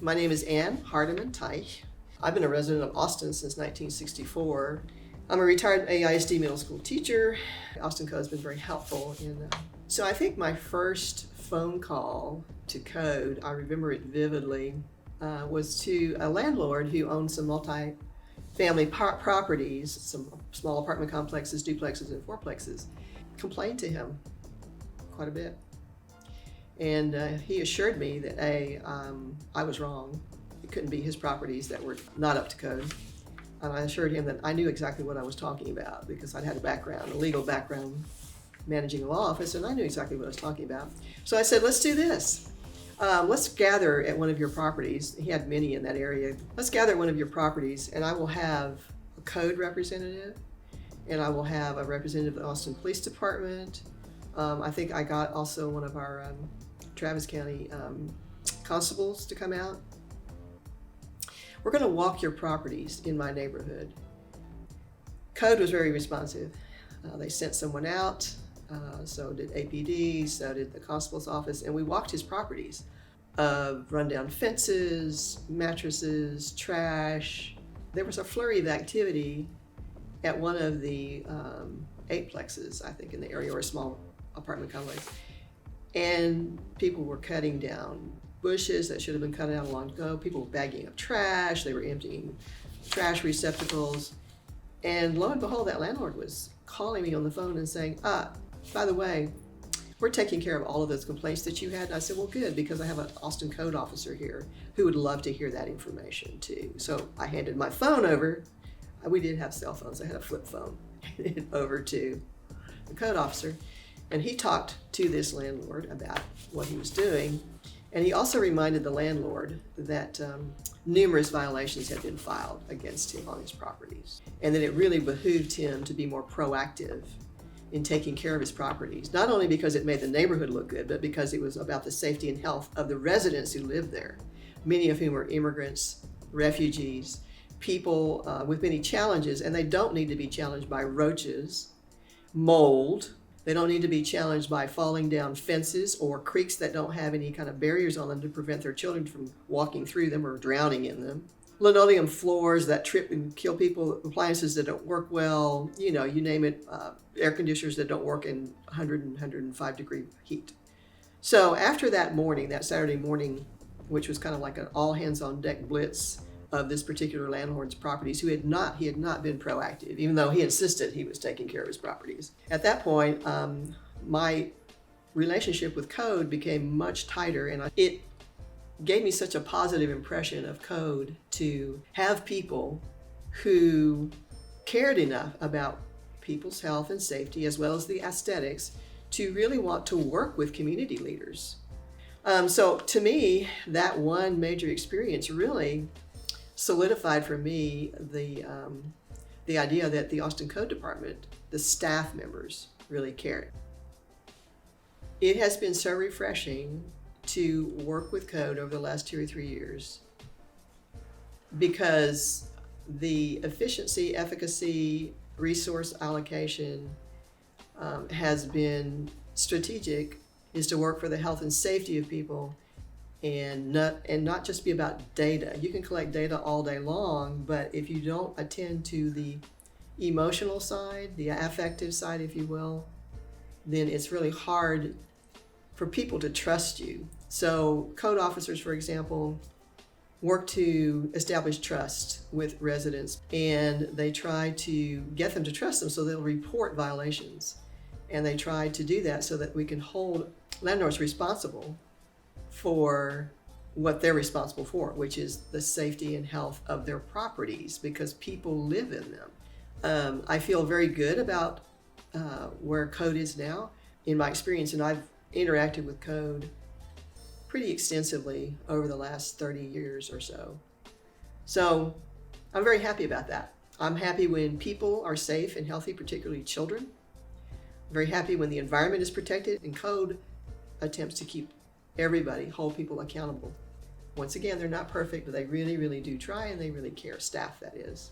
My name is Ann Hardiman Teich. I've been a resident of Austin since 1964. I'm a retired AISD middle school teacher. Austin Code has been very helpful. So I think my first phone call to Code, I remember it vividly, was to a landlord who owned some multi-family properties, some small apartment complexes, duplexes, and fourplexes. Complained to him quite a bit. And he assured me that I was wrong. It couldn't be his properties that were not up to code. And I assured him that I knew exactly what I was talking about because I'd had a legal background managing a law office, and I knew exactly what I was talking about. So I said, let's do this. Let's gather at one of your properties. He had many in that area. Let's gather at one of your properties, and I will have a code representative, and I will have a representative of the Austin Police Department. I think I got also one of our Travis County constables to come out. We're going to walk your properties in my neighborhood. Code was very responsive. They sent someone out, so did APD, so did the constable's office, and we walked his properties. Rundown fences, mattresses, trash. There was a flurry of activity at one of the eightplexes, I think, in the area, or a small apartment complex. And people were cutting down bushes that should have been cut down long ago. People were bagging up trash. They were emptying trash receptacles. And lo and behold, that landlord was calling me on the phone and saying, by the way, we're taking care of all of those complaints that you had. And I said, well, good, because I have an Austin Code officer here who would love to hear that information too. So I handed my phone over. We did have cell phones. I had a flip phone. Over to the code officer. And he talked to this landlord about what he was doing. And he also reminded the landlord that numerous violations had been filed against him on his properties. And that it really behooved him to be more proactive in taking care of his properties. Not only because it made the neighborhood look good, but because it was about the safety and health of the residents who lived there. Many of whom were immigrants, refugees, people with many challenges, and they don't need to be challenged by roaches, mold. They don't need to be challenged by falling down fences or creeks that don't have any kind of barriers on them to prevent their children from walking through them or drowning in them. Linoleum floors that trip and kill people, appliances that don't work well, you name it, air conditioners that don't work in 100 and 105 degree heat. So after that morning, that Saturday morning, which was kind of like an all hands on deck blitz of this particular landlord's properties, he had not been proactive, even though he insisted he was taking care of his properties. At that point, my relationship with Code became much tighter, and it gave me such a positive impression of Code to have people who cared enough about people's health and safety, as well as the aesthetics, to really want to work with community leaders. So to me, that one major experience really solidified for me the idea that the Austin Code Department, the staff members, really cared. It has been so refreshing to work with Code over the last 2 or 3 years because the efficiency, efficacy, resource allocation has been strategic, is to work for the health and safety of people and not just be about data. You can collect data all day long, but if you don't attend to the emotional side, the affective side, if you will, then it's really hard for people to trust you. So code officers, for example, work to establish trust with residents, and they try to get them to trust them so they'll report violations. And they try to do that so that we can hold landlords responsible for what they're responsible for, which is the safety and health of their properties, because people live in them. I feel very good about where Code is now in my experience, and I've interacted with Code pretty extensively over the last 30 years or so. So I'm very happy about that. I'm happy when people are safe and healthy, particularly children. I'm very happy when the environment is protected, and Code attempts to keep everybody, hold people accountable. Once again, they're not perfect, but they really, really do try, and they really care, staff that is.